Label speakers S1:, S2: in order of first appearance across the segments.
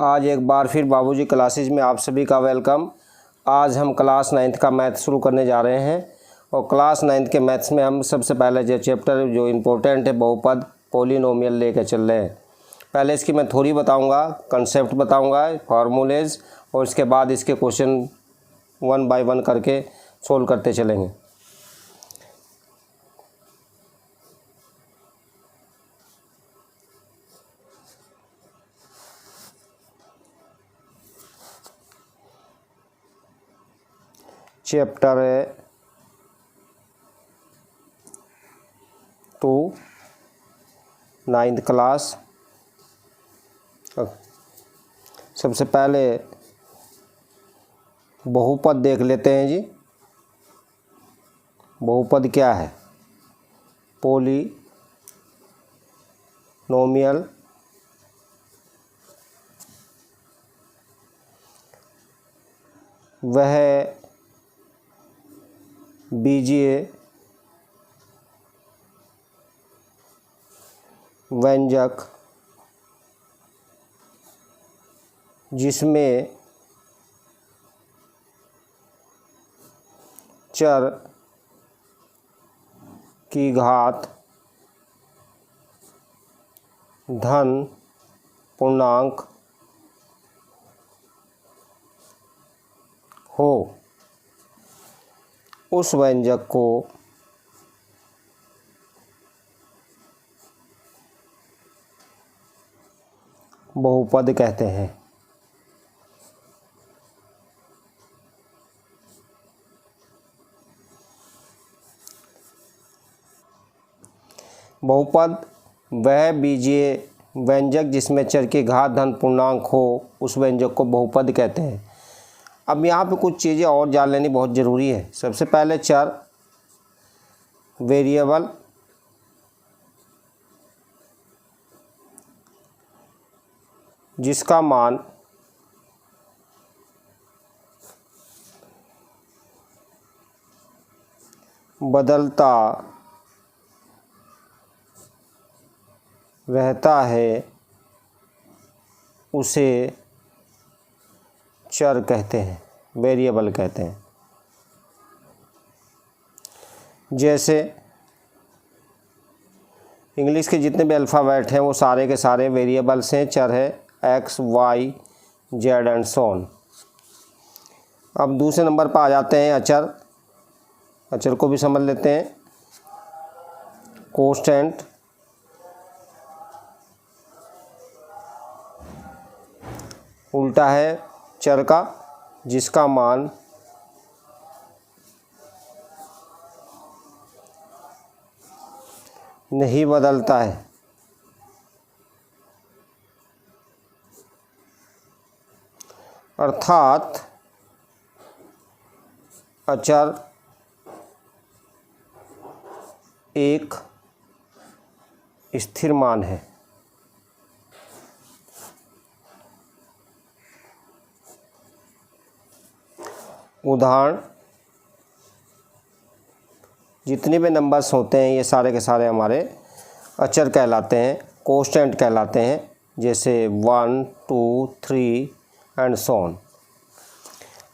S1: आज एक बार फिर बाबूजी क्लासेज में आप सभी का वेलकम। आज हम क्लास 9th का मैथ शुरू करने जा रहे हैं और क्लास 9th के मैथ्स में हम सबसे पहले जो चैप्टर जो इम्पोर्टेंट है बहुपद पॉलिनोमियल लेकर चल रहे हैं। पहले इसकी मैं थ्योरी बताऊंगा, कंसेप्ट बताऊंगा, फार्मूलेज, और इसके बाद इसके क्वेश्चन 1 बाय 1 करके सोल्व करते चलेंगे। Chapter 2 9th class. सबसे पहले बहुपद देख लेते हैं जी। बहुपद क्या है? पॉलिनोमियल वह बीजीय व्यंजक जिसमें चर की घात धन पूर्णांक हो, उस व्यंजक को बहुपद कहते हैं। बहुपद वह बीजीय व्यंजक जिसमें चर की घात धन पूर्णांक हो, उस व्यंजक को बहुपद कहते हैं। अब यहाँ पे कुछ चीज़ें और जान लेनी बहुत ज़रूरी है। सबसे पहले चर, वेरिएबल, जिसका मान बदलता रहता है, उसे चर कहते हैं, वेरिएबल कहते हैं। जैसे इंग्लिश के जितने भी अल्फ़ाबेट हैं वो सारे के सारे वेरिएबल्स हैं, चर है, X, Y, Z and so on. अब दूसरे नंबर पर आ जाते हैं अचर। अचर को भी समझ लेते हैं। कांस्टेंट, उल्टा है चर का, जिसका मान नहीं बदलता है। अर्थात अचर एक स्थिर मान है। उदाहरण, जितने भी नंबर्स होते हैं ये सारे के सारे हमारे अचर कहलाते हैं, कांस्टेंट कहलाते हैं। जैसे 1, 2, 3 एंड सो ऑन।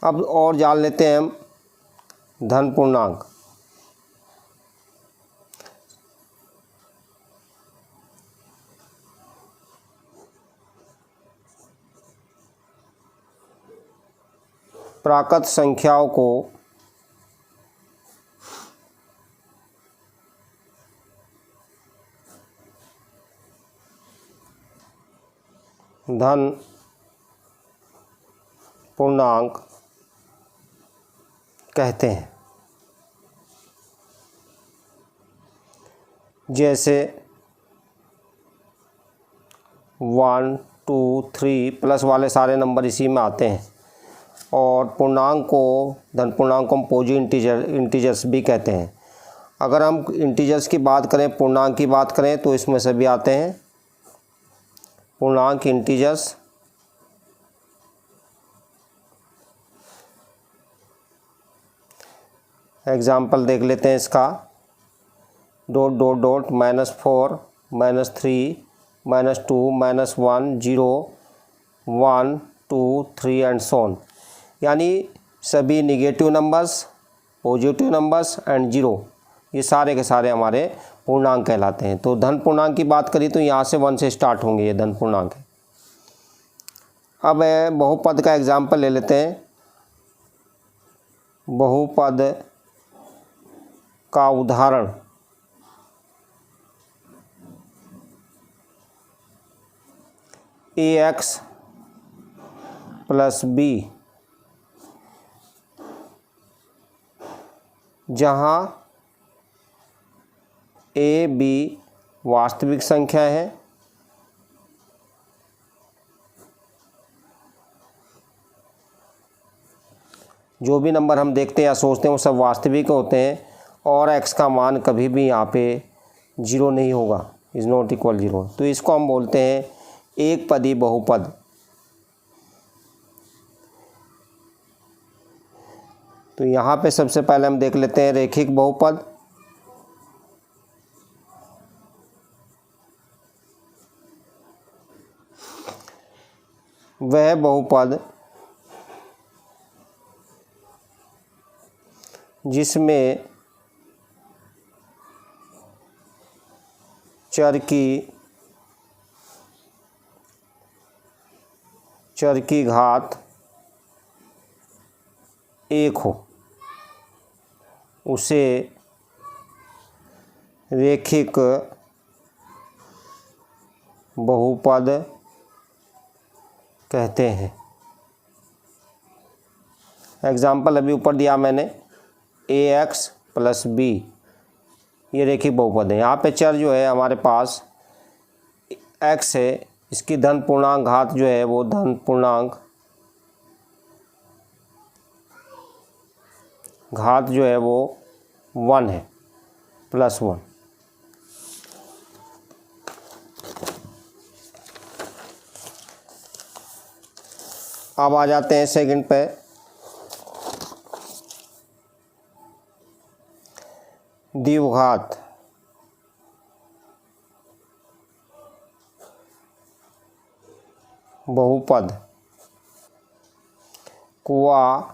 S1: अब और जान लेते हैं हम धन पूर्णांक। प्राकृत संख्याओं को धन पूर्णांक कहते हैं। जैसे 1, 2, 3 प्लस वाले सारे नंबर इसी में आते हैं। और पूर्णांक को, धन पूर्णांक को हम पॉजिटिव इंटीजर्स भी कहते हैं। अगर हम इंटीजर्स की बात करें, पूर्णांक की बात करें, तो इसमें सभी आते हैं पूर्णांक, इंटीजर्स। एग्जाम्पल देख लेते हैं इसका। डॉट डॉट डॉट -4 -3 -2 -1 0 1 2 3 एंड सोन, यानी सभी negative numbers, positive numbers and zero, ये सारे के सारे हमारे पूर्णांक कहलाते हैं। तो धन पूर्णांक की बात करी तो यहाँ से 1 से स्टार्ट होंगे, ये धन पूर्णांक है। अब बहुपद का एग्जाम्पल ले लेते हैं। बहुपद का उदाहरण ax प्लस बी, जहाँ ए बी वास्तविक संख्या है जो भी नंबर हम देखते हैं या सोचते हैं वो सब वास्तविक होते हैं, और x का मान कभी भी यहाँ पे जीरो नहीं होगा, इज़ नॉट इक्वल जीरो। तो इसको हम बोलते हैं एक पदी बहुपद। तो यहाँ पे सबसे पहले हम देख लेते हैं रैखिक बहुपद। वह बहुपद जिसमें चर की घात एक हो, उसे रैखिक बहुपद कहते हैं। एग्जाम्पल अभी ऊपर दिया मैंने, ax प्लस बी, ये रैखिक बहुपद है। यहाँ पे चर जो है हमारे पास x है, इसकी धन पूर्णांक घात जो है वो धन पूर्णांक घात जो है वो 1 है, +1। अब आ जाते हैं सेकंड पे, द्विघात बहुपद क्वाड्रेटिक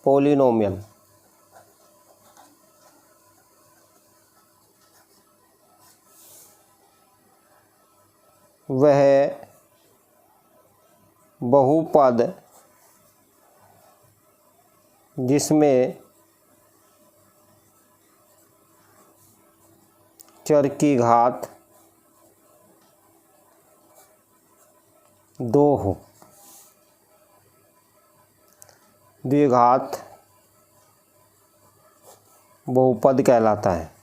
S1: पॉलिनोमियल। वह बहुपद जिसमें चर की घात 2 हो, द्विघात बहुपद कहलाता है।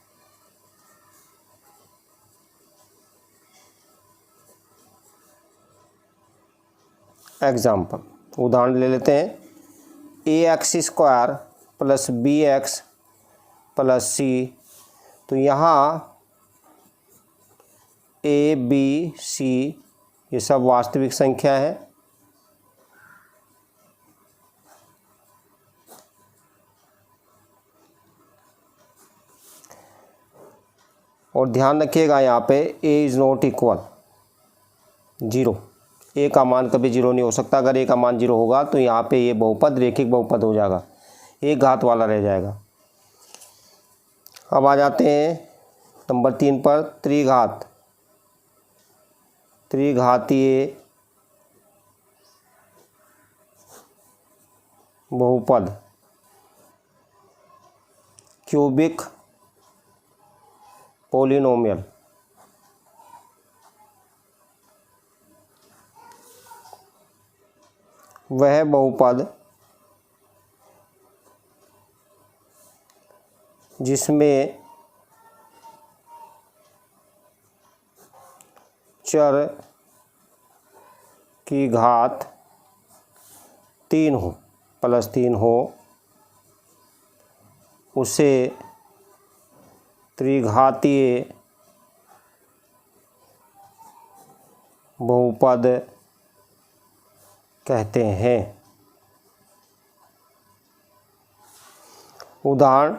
S1: एग्जाम्पल, उदाहरण ले लेते हैं। ax² plus bx plus c, तो यहाँ a b c ये सब वास्तविक संख्या है, और ध्यान रखिएगा यहाँ पे a is not equal zero, A का मान कभी जीरो नहीं हो सकता। अगर ए का मान जीरो होगा तो यहाँ पे ये बहुपद रैखिक बहुपद हो जाएगा, एक घात वाला रह जाएगा। अब आ जाते हैं नंबर 3 पर, त्रिघातीय बहुपद क्यूबिक पॉलिनोमियल। वह बहुपद जिसमें चर की घात 3 हो, +3 हो, उसे त्रिघातीय बहुपद कहते हैं। उदाहरण,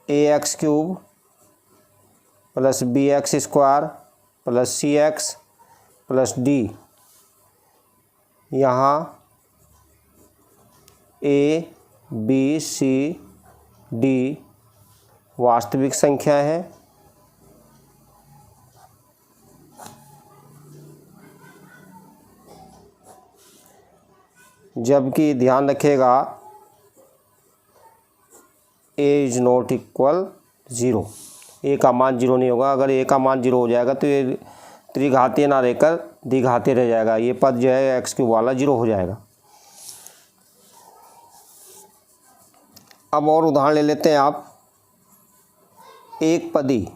S1: ax³ प्लस bx² प्लस सी एक्स प्लस डी। यहाँ ए बी सी डी वास्तविक संख्या है, जबकि ध्यान रखिएगा ए इज नॉट इक्वल ज़ीरो। ए का मान जीरो नहीं होगा। अगर ए का मान जीरो हो जाएगा तो ये त्रिघातीय ना रहकर द्विघातीय रह जाएगा। ये पद जो है एक्स क्यूब वाला जीरो हो जाएगा। अब और उदाहरण ले लेते हैं आप। एक पदी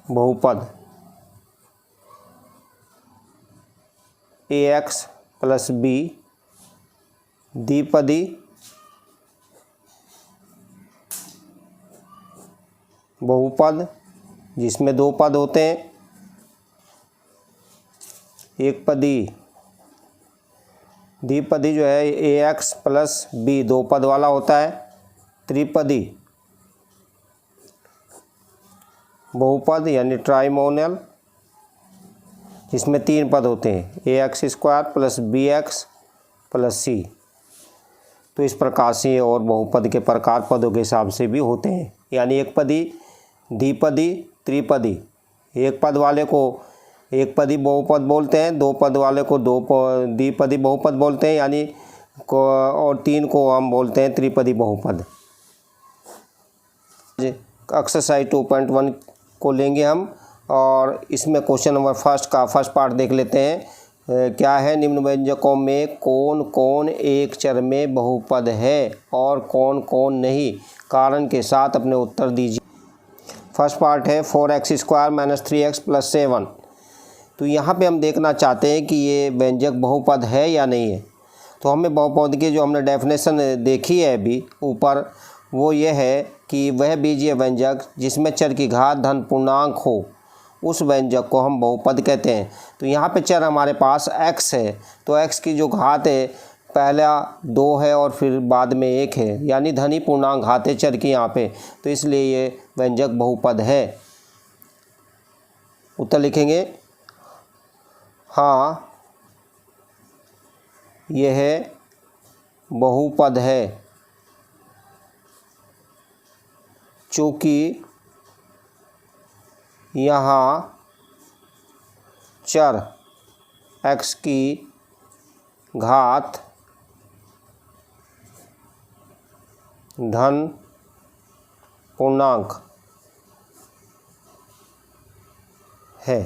S1: बहुपद ए एक्स प्लस बी, द्विपदी बहुपद जिसमें दो पद होते हैं। एक पदी द्विपदी जो है ए एक्स प्लस बी दो पद वाला होता है। त्रिपदी बहुपद यानी ट्राइमोनियल जिसमें तीन पद होते हैं, A X square plus B X plus C. तो इस प्रकार से और बहुपद के प्रकार पदों के हिसाब से भी होते हैं। यानी एक पदी, द्विपदी, त्रिपदी। एक पद वाले को एक पदी बहुपद बोलते हैं, दो पद वाले को द्विपदी बहुपद बोलते हैं यानी और तीन को हम बोलते हैं त्रिपदी बहुपद। एक्सरसाइज 2.1 को लेंगे हम और इसमें क्वेश्चन नंबर फर्स्ट पार्ट देख लेते हैं। क्या है, निम्न व्यंजकों में कौन कौन एक चर में बहुपद है और कौन कौन नहीं, कारण के साथ अपने उत्तर दीजिए। फर्स्ट पार्ट है 4x square minus 3x plus 7। तो यहाँ पे हम देखना चाहते हैं कि ये व्यंजक बहुपद है या नहीं है। तो हमें बहुपद की जो हमने डेफिनेशन देखी है अभी ऊपर, वो ये है कि वह बीजीय व्यंजक जिसमें चर की घात धन पूर्णांक हो उस व्यंजक को हम बहुपद कहते हैं। तो यहाँ पे चर हमारे पास x है, तो x की जो घात है पहला 2 है और फिर बाद में 1 है, यानी धनी पूर्णांक घात है चर की यहाँ पे। तो इसलिए ये व्यंजक बहुपद है। उत्तर लिखेंगे हाँ यह बहुपद है, चूँकि यहाँ चर x की घात धन पूर्णांक है।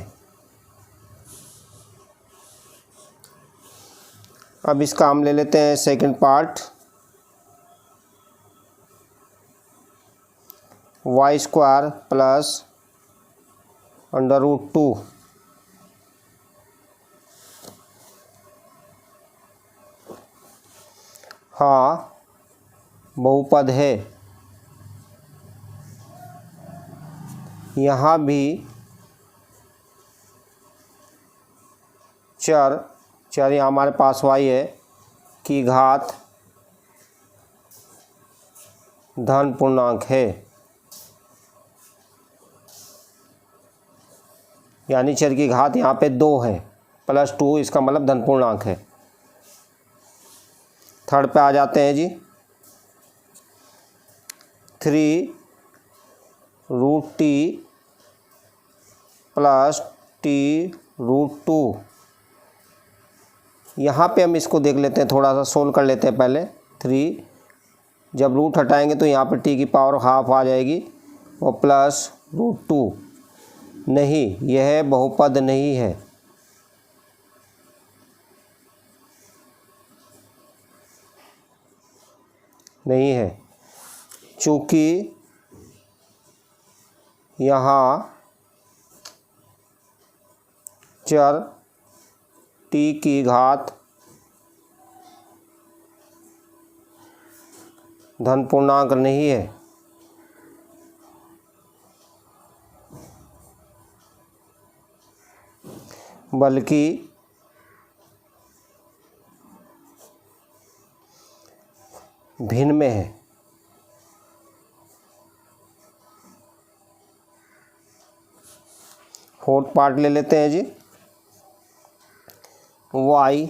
S1: अब इसका हम ले लेते हैं second part. Y square plus √2 हाँ बहुपद है। यहाँ भी चर यहाँ हमारे पास y है की घात धन पूर्णांक है, यानी चर की घात यहाँ पे 2 है प्लस 2, इसका मतलब धन पूर्णांक है। थर्ड पे आ जाते हैं जी। 3√t plus t√2। यहाँ पे हम इसको देख लेते हैं, थोड़ा सा सोल्व कर लेते हैं पहले। 3 जब रूट हटाएंगे तो यहाँ पे t की पावर हाफ आ जाएगी और प्लस √2। नहीं, यह बहुपद नहीं है। नहीं है चूँकि यहाँ चर t की घात धन पूर्णांक नहीं है। बल्कि भिन्न में है। फोर्थ पार्ट ले लेते हैं जी, y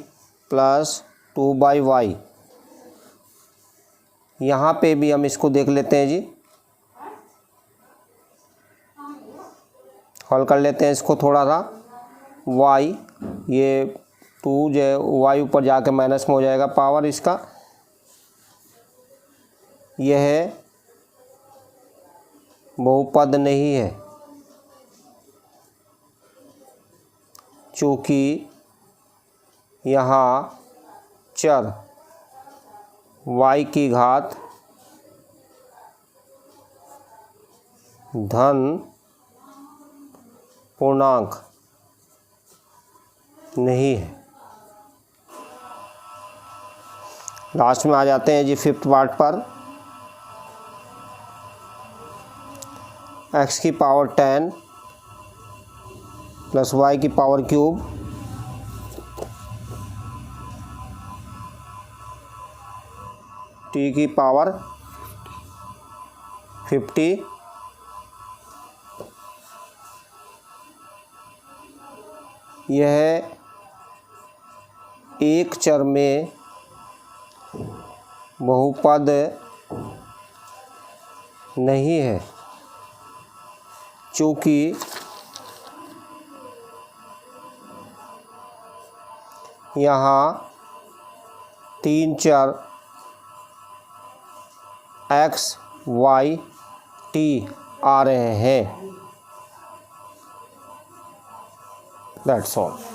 S1: प्लस 2/y। यहाँ पे भी हम इसको देख लेते हैं जी, हल कर लेते हैं इसको थोड़ा सा। y ये 2 जो y ऊपर जाके माइनस में हो जाएगा, पावर इसका यह बहुपद नहीं है, चूँकि यहाँ चर y की घात धन पूर्णांक नहीं है। लास्ट में आ जाते हैं जी फिफ्थ पार्ट पर। x की पावर 10 प्लस y की पावर क्यूब t की पावर 50 यह एक चर में बहुपद नहीं है, चूँकि यहाँ 3 चर x, y, t आ रहे हैं। That's all.